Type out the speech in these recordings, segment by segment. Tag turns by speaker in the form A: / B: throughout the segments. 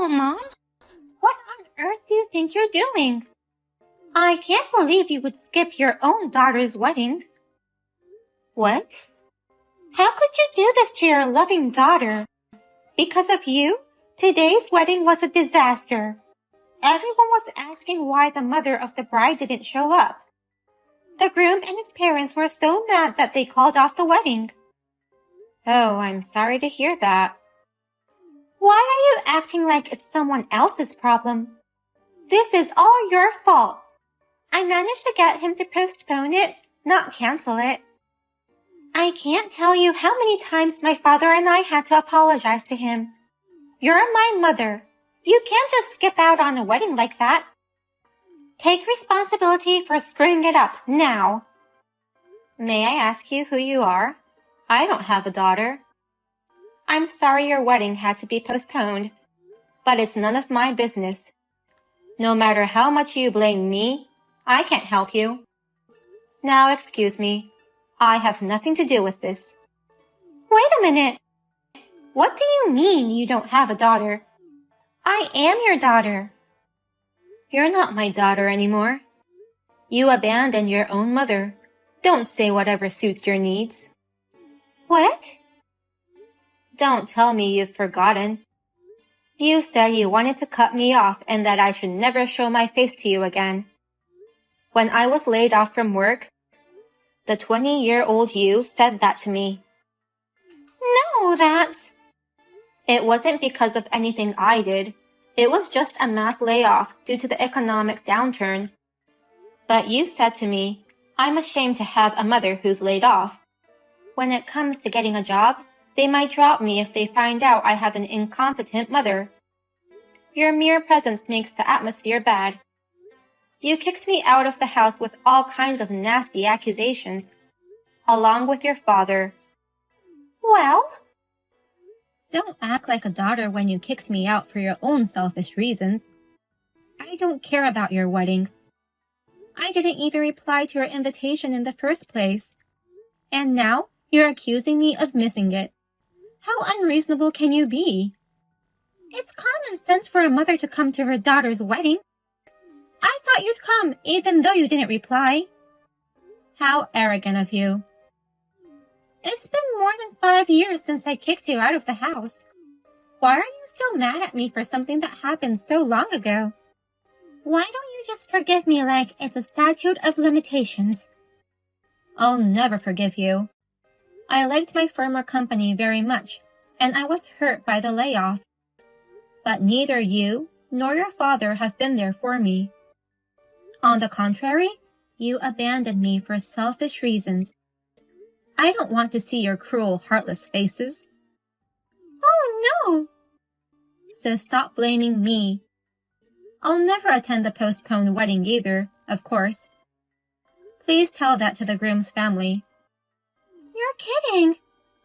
A: Oh, Mom, what on earth do you think you're doing? I can't believe you would skip your own daughter's wedding. What? How could you do this to your loving daughter? Because of you, today's wedding was a disaster. Everyone was asking why the mother of the bride didn't show up. The groom and his parents were so mad that they called off the wedding. Oh, I'm sorry to hear that. Why are you acting like it's someone else's problem? This is all your fault. I managed to get him to postpone it, not cancel it. I can't tell you how many times my father and I had to apologize to him. You're my mother. You can't just skip out on a wedding like that. Take responsibility for screwing it up now. May I ask you who you are? I don't have a daughter. I'm sorry your wedding had to be postponed, but it's none of my business. No matter how much you blame me, I can't help you. Now excuse me. I have nothing to do with this. Wait a minute. What do you mean you don't have a daughter? I am your daughter. You're not my daughter anymore. You abandoned your own mother. Don't say whatever suits your needs. What? Don't tell me you've forgotten. You said you wanted to cut me off and that I should never show my face to you again. When I was laid off from work, the 20-year-old you said that to me. No, It wasn't because of anything I did. It was just a mass layoff due to the economic downturn. But you said to me, I'm ashamed to have a mother who's laid off. When it comes to getting a job, they might drop me if they find out I have an incompetent mother. Your mere presence makes the atmosphere bad. You kicked me out of the house with all kinds of nasty accusations, along with your father. Well? Don't act like a daughter when you kicked me out for your own selfish reasons. I don't care about your wedding. I didn't even reply to your invitation in the first place. And now you're accusing me of missing it. How unreasonable can you be? It's common sense for a mother to come to her daughter's wedding. I thought you'd come even though you didn't reply. How arrogant of you. It's been more than 5 years since I kicked you out of the house. Why are you still mad at me for something that happened so long ago? Why don't you just forgive me like it's a statute of limitations? I'll never forgive you. I liked my former company very much, and I was hurt by the layoff. But neither you nor your father have been there for me. On the contrary, you abandoned me for selfish reasons. I don't want to see your cruel, heartless faces. Oh, no! So stop blaming me. I'll never attend the postponed wedding either, of course. Please tell that to the groom's family. You're kidding!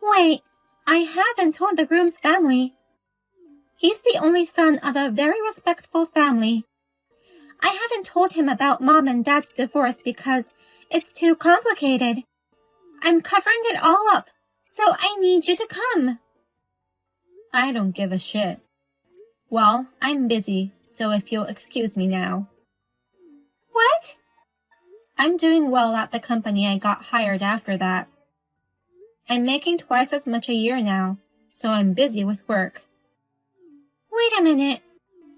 A: Wait, I haven't told the groom's family. He's the only son of a very respectful family. I haven't told him about Mom and Dad's divorce because it's too complicated. I'm covering it all up, so I need you to come. I don't give a shit. Well, I'm busy, so if you'll excuse me now. What? I'm doing well at the company I got hired after that. I'm making twice as much a year now, so I'm busy with work. Wait a minute.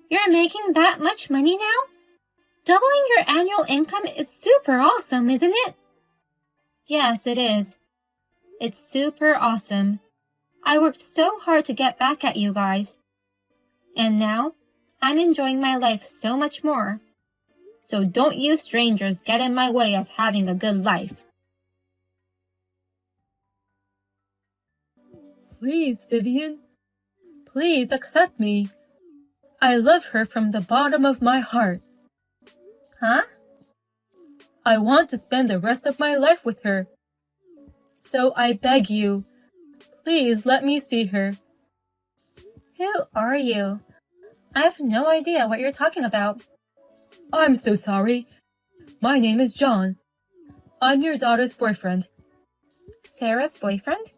A: You're making that much money now? Doubling your annual income is super awesome, isn't it? Yes, it is. It's super awesome. I worked so hard to get back at you guys. And now, I'm enjoying my life so much more. So don't you strangers get in my way of having a good life.
B: Please, Vivian. Please accept me. I love her from the bottom of my heart.
A: Huh?
B: I want to spend the rest of my life with her. So I beg you, please let me see her.
A: Who are you? I have no idea what you're talking about.
B: I'm so sorry. My name is John. I'm your daughter's boyfriend.
A: Sarah's boyfriend?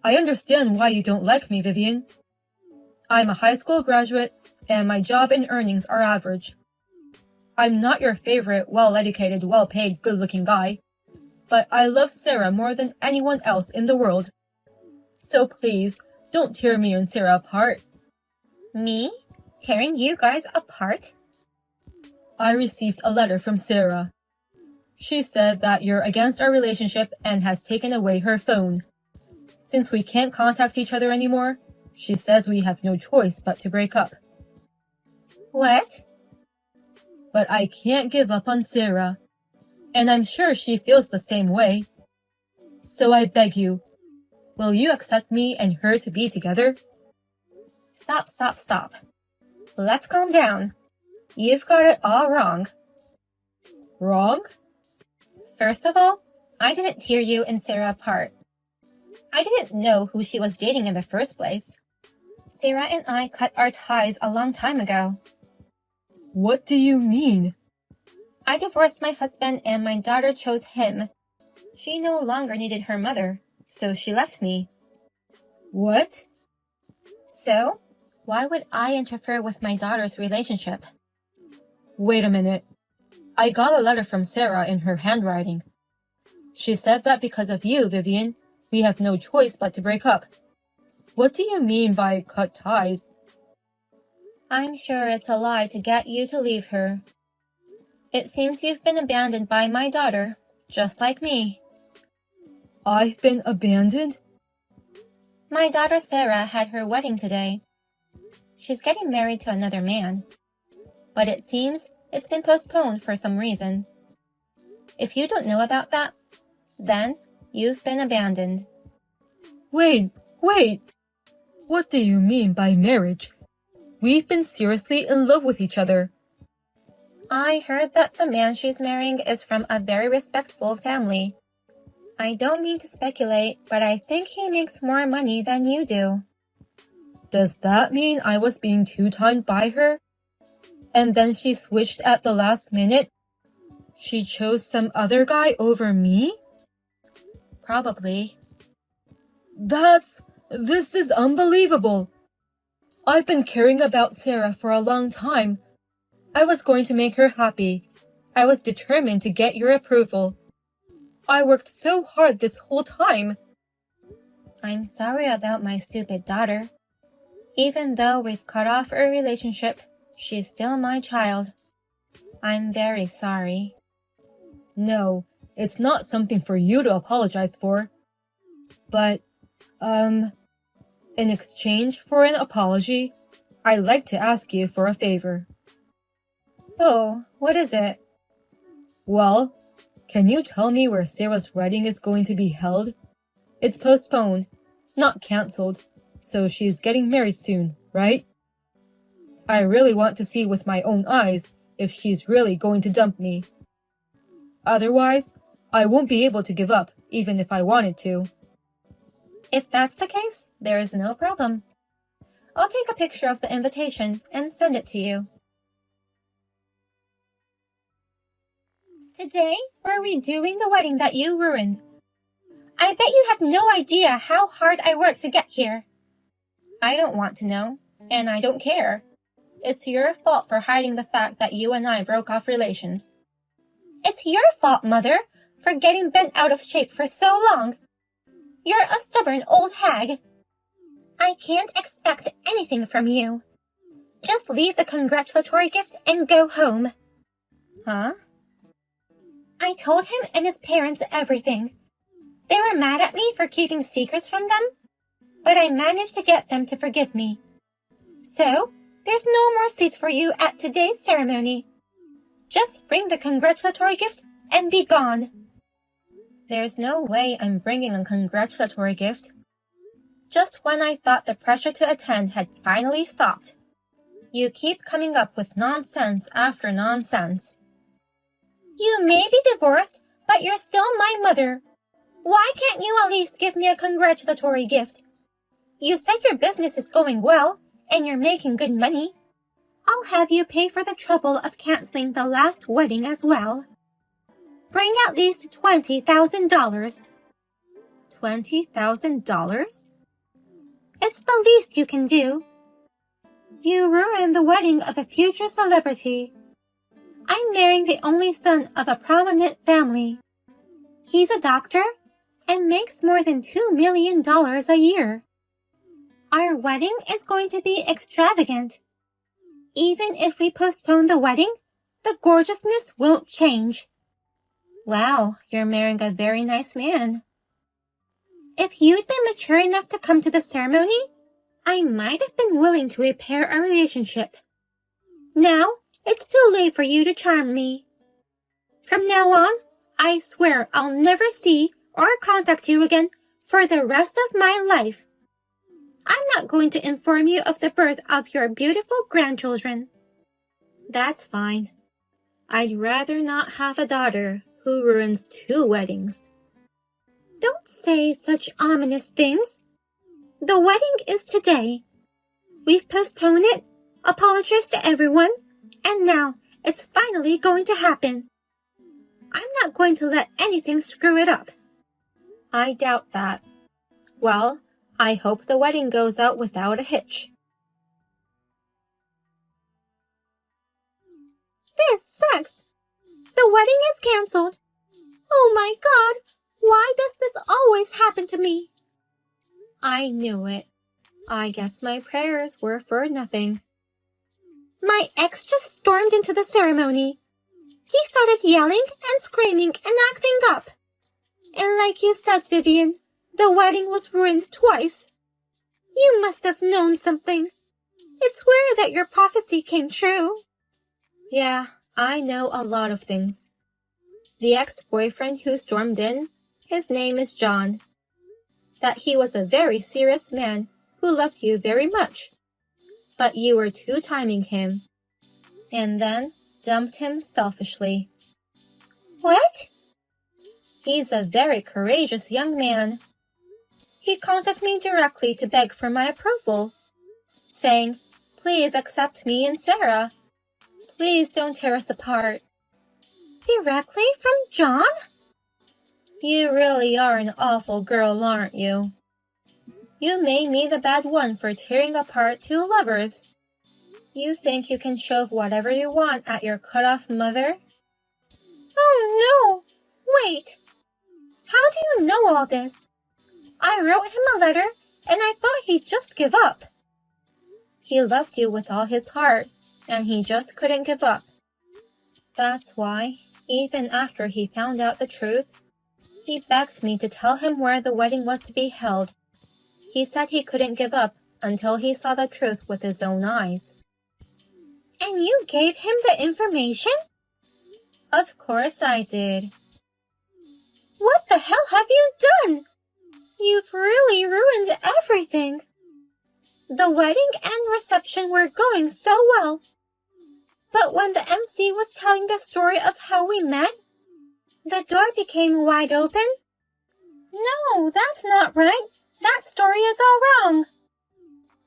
B: I understand why you don't like me, Vivian. I'm a high school graduate, and my job and earnings are average. I'm not your favorite, well-educated, well-paid, good-looking guy, but I love Sarah more than anyone else in the world. So please, don't tear me and Sarah apart.
A: Me? Tearing you guys apart?
B: I received a letter from Sarah. She said that you're against our relationship and has taken away her phone. Since we can't contact each other anymore, she says we have no choice but to break up.
A: What?
B: But I can't give up on Sarah, and I'm sure she feels the same way. So I beg you, will you accept me and her to be together?
A: Stop. Let's calm down. You've got it all wrong.
B: Wrong?
A: First of all, I didn't tear you and Sarah apart. I didn't know who she was dating in the first place. Sarah and I cut our ties a long time ago.
B: What do you mean?
A: I divorced my husband and my daughter chose him. She no longer needed her mother, so she left me.
B: What?
A: So, why would I interfere with my daughter's relationship?
B: Wait a minute. I got a letter from Sarah in her handwriting. She said that because of you, Vivian, we have no choice but to break up. What do you mean by cut ties?
A: I'm sure it's a lie to get you to leave her. It seems you've been abandoned by my daughter, just like me.
B: I've been abandoned?
A: My daughter Sarah had her wedding today. She's getting married to another man. But it seems it's been postponed for some reason. If you don't know about that, then you've been abandoned.
B: Wait! What do you mean by marriage? We've been seriously in love with each other.
A: I heard that the man she's marrying is from a very respectful family. I don't mean to speculate, but I think he makes more money than you do.
B: Does that mean I was being two-timed by her? And then she switched at the last minute? She chose some other guy over me?
A: Probably.
B: This is unbelievable. I've been caring about Sarah for a long time. I was going to make her happy. I was determined to get your approval. I worked so hard this whole time.
A: I'm sorry about my stupid daughter. Even though we've cut off our relationship, she's still my child. I'm very sorry.
B: No, it's not something for you to apologize for. But, in exchange for an apology, I'd like to ask you for a favor.
A: Oh, what is it?
B: Well, can you tell me where Sarah's wedding is going to be held? It's postponed, not cancelled, so she's getting married soon, right? I really want to see with my own eyes if she's really going to dump me. Otherwise, I won't be able to give up, even if I wanted to.
A: If that's the case, there is no problem. I'll take a picture of the invitation and send it to you. Today, we're redoing the wedding that you ruined. I bet you have no idea how hard I worked to get here. I don't want to know, and I don't care. It's your fault for hiding the fact that you and I broke off relations. It's your fault, Mother, for getting bent out of shape for so long. You're a stubborn old hag. I can't expect anything from you. Just leave the congratulatory gift and go home. Huh? I told him and his parents everything. They were mad at me for keeping secrets from them, but I managed to get them to forgive me. So, there's no more seats for you at today's ceremony. Just bring the congratulatory gift and be gone. There's no way I'm bringing a congratulatory gift. Just when I thought the pressure to attend had finally stopped, you keep coming up with nonsense after nonsense. You may be divorced, but you're still my mother. Why can't you at least give me a congratulatory gift? You said your business is going well, and you're making good money. I'll have you pay for the trouble of canceling the last wedding as well. Bring at least $20,000. $20,000? It's the least you can do. You ruined the wedding of a future celebrity. I'm marrying the only son of a prominent family. He's a doctor and makes more than $2 million a year. Our wedding is going to be extravagant. Even if we postpone the wedding, the gorgeousness won't change. Wow, you're marrying a very nice man. If you'd been mature enough to come to the ceremony, I might have been willing to repair our relationship. Now, it's too late for you to charm me. From now on, I swear I'll never see or contact you again for the rest of my life. I'm not going to inform you of the birth of your beautiful grandchildren. That's fine. I'd rather not have a daughter who ruins 2 weddings. Don't say such ominous things. The wedding is today. We've postponed it, apologized to everyone, and now it's finally going to happen. I'm not going to let anything screw it up. I doubt that. Well, I hope the wedding goes out without a hitch. This sucks. The wedding is canceled. Oh my God, why does this always happen to me? I knew it. I guess my prayers were for nothing. My ex just stormed into the ceremony. He started yelling and screaming and acting up. And like you said, Vivian, the wedding was ruined twice. You must have known something. It's weird that your prophecy came true. Yeah, I know a lot of things. The ex-boyfriend who stormed in, his name is John. That he was a very serious man who loved you very much. But you were two-timing him. And then dumped him selfishly. What? He's a very courageous young man. He contacted me directly to beg for my approval, saying, "Please accept me and Sarah. Please don't tear us apart." Directly from John? You really are an awful girl, aren't you? You made me the bad one for tearing apart 2 lovers. You think you can shove whatever you want at your cut-off mother? Oh no! Wait! How do you know all this? I wrote him a letter, and I thought he'd just give up. He loved you with all his heart, and he just couldn't give up. That's why, even after he found out the truth, he begged me to tell him where the wedding was to be held. He said he couldn't give up until he saw the truth with his own eyes. And you gave him the information? Of course I did. What the hell have you done? You've really ruined everything. The wedding and reception were going so well. But when the MC was telling the story of how we met, the door became wide open. No, that's not right. That story is all wrong.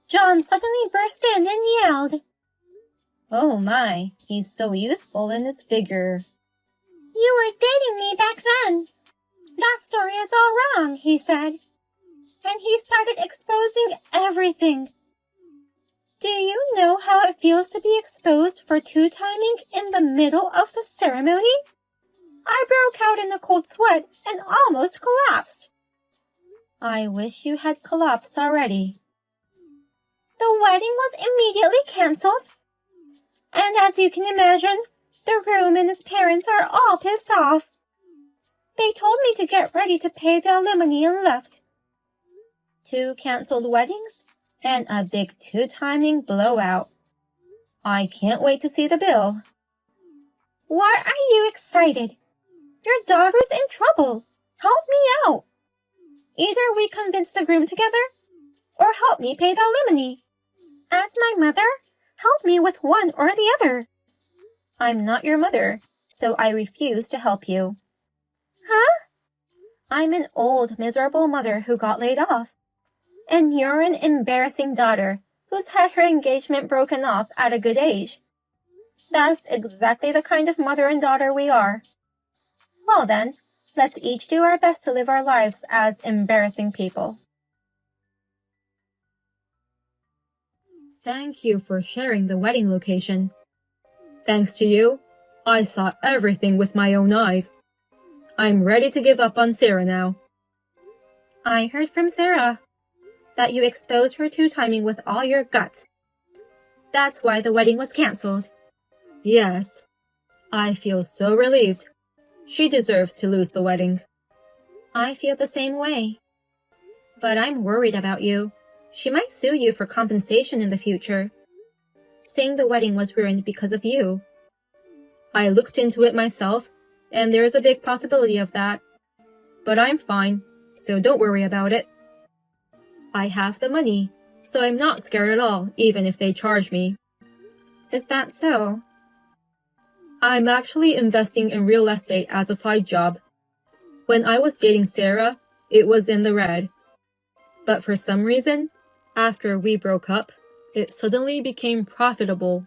A: John suddenly burst in and yelled, "Oh my, he's so youthful in his figure." You were dating me back then. That story is all wrong, he said. And he started exposing everything. Do you know how it feels to be exposed for two-timing in the middle of the ceremony? I broke out in a cold sweat and almost collapsed. I wish you had collapsed already. The wedding was immediately canceled. And as you can imagine, the groom and his parents are all pissed off. They told me to get ready to pay the alimony and left. 2 canceled weddings and a big two-timing blowout. I can't wait to see the bill. Why are you excited? Your daughter's in trouble. Help me out. Either we convince the groom together, or help me pay the alimony. As my mother, help me with one or the other. I'm not your mother, so I refuse to help you. Huh? I'm an old, miserable mother who got laid off. And you're an embarrassing daughter who's had her engagement broken off at a good age. That's exactly the kind of mother and daughter we are. Well then, let's each do our best to live our lives as embarrassing people.
B: Thank you for sharing the wedding location. Thanks to you, I saw everything with my own eyes. I'm ready to give up on Sarah now.
A: I heard from Sarah that you exposed her two-timing with all your guts. That's why the wedding was cancelled.
B: Yes. I feel so relieved. She deserves to lose the wedding.
A: I feel the same way. But I'm worried about you. She might sue you for compensation in the future, saying the wedding was ruined because of you.
B: I looked into it myself, and there's a big possibility of that. But I'm fine, so don't worry about it. I have the money, so I'm not scared at all, even if they charge me.
A: Is that so?
B: I'm actually investing in real estate as a side job. When I was dating Sarah, it was in the red. But for some reason, after we broke up, it suddenly became profitable.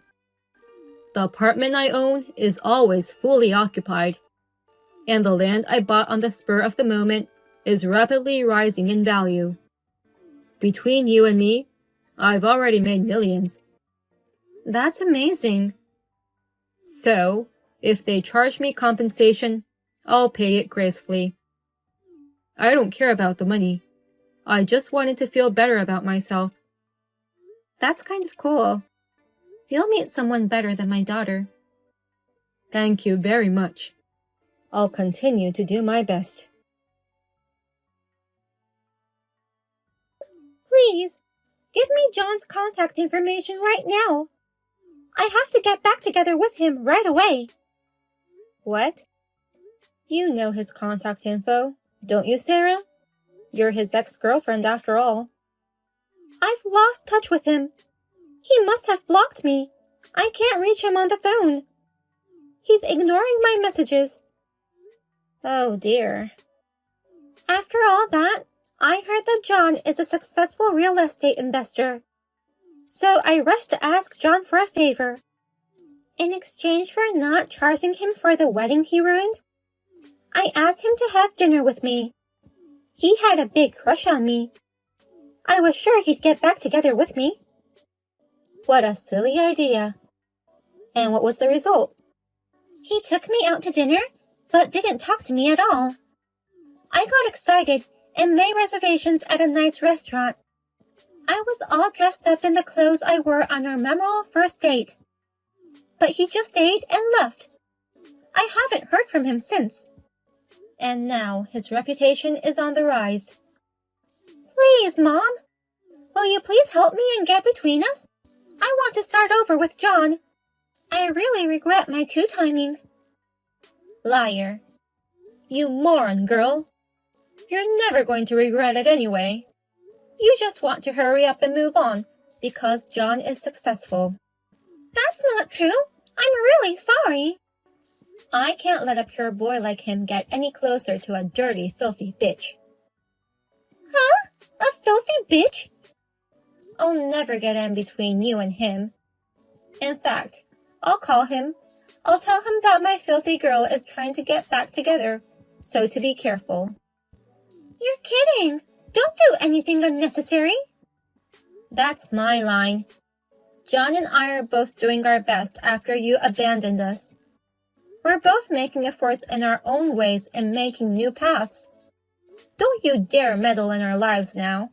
B: The apartment I own is always fully occupied, and the land I bought on the spur of the moment is rapidly rising in value. Between you and me, I've already made millions.
A: That's amazing.
B: So, if they charge me compensation, I'll pay it gracefully. I don't care about the money. I just wanted to feel better about myself.
A: That's kind of cool. You'll meet someone better than my daughter.
B: Thank you very much. I'll continue to do my best.
A: Please, give me John's contact information right now. I have to get back together with him right away.
B: What? You know his contact info, don't you, Sarah? You're his ex-girlfriend after all.
A: I've lost touch with him. He must have blocked me. I can't reach him on the phone. He's ignoring my messages.
B: Oh dear.
A: After all that, I heard that John is a successful real estate investor. So I rushed to ask John for a favor. In exchange for not charging him for the wedding he ruined, I asked him to have dinner with me. He had a big crush on me. I was sure he'd get back together with me.
B: What a silly idea. And what was the result?
A: He took me out to dinner, but didn't talk to me at all. I got excited and made reservations at a nice restaurant. I was all dressed up in the clothes I wore on our memorable first date. But he just ate and left. I haven't heard from him since.
B: And now his reputation is on the rise.
A: Please, Mom. Will you please help me and get between us? I want to start over with John. I really regret my two-timing.
B: Liar. You moron, girl. You're never going to regret it anyway. You just want to hurry up and move on because John is successful.
A: That's not true. I'm really sorry.
B: I can't let a pure boy like him get any closer to a dirty, filthy bitch.
A: Huh? A filthy bitch?
B: I'll never get in between you and him. In fact, I'll call him. I'll tell him that my filthy girl is trying to get back together, so to be careful.
A: You're kidding. Don't do anything unnecessary.
B: That's my line. John and I are both doing our best after you abandoned us. We're both making efforts in our own ways and making new paths. Don't you dare meddle in our lives now.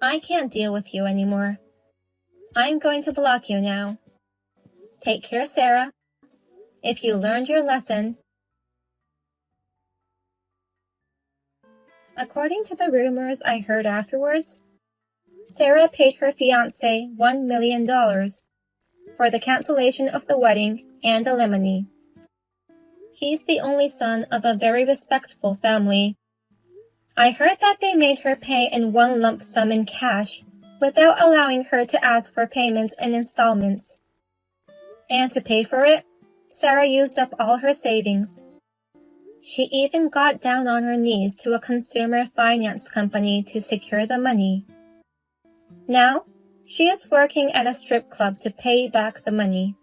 B: I can't deal with you anymore. I'm going to block you now. Take care, Sarah. If you learned your lesson. According to the rumors I heard afterwards, Sarah paid her fiancé $1 million for the cancellation of the wedding and alimony. He's the only son of a very respectful family. I heard that they made her pay in one lump sum in cash without allowing her to ask for payments in installments. And to pay for it, Sarah used up all her savings. She even got down on her knees to a consumer finance company to secure the money. Now, she is working at a strip club to pay back the money.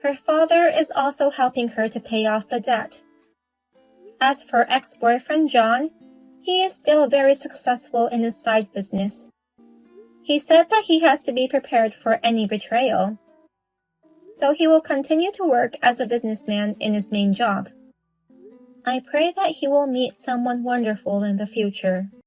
B: Her father is also helping her to pay off the debt. As for ex-boyfriend John, he is still very successful in his side business.
A: He said that he has to be prepared for any betrayal. So he will continue to work as a businessman in his main job. I pray that he will meet someone wonderful in the future.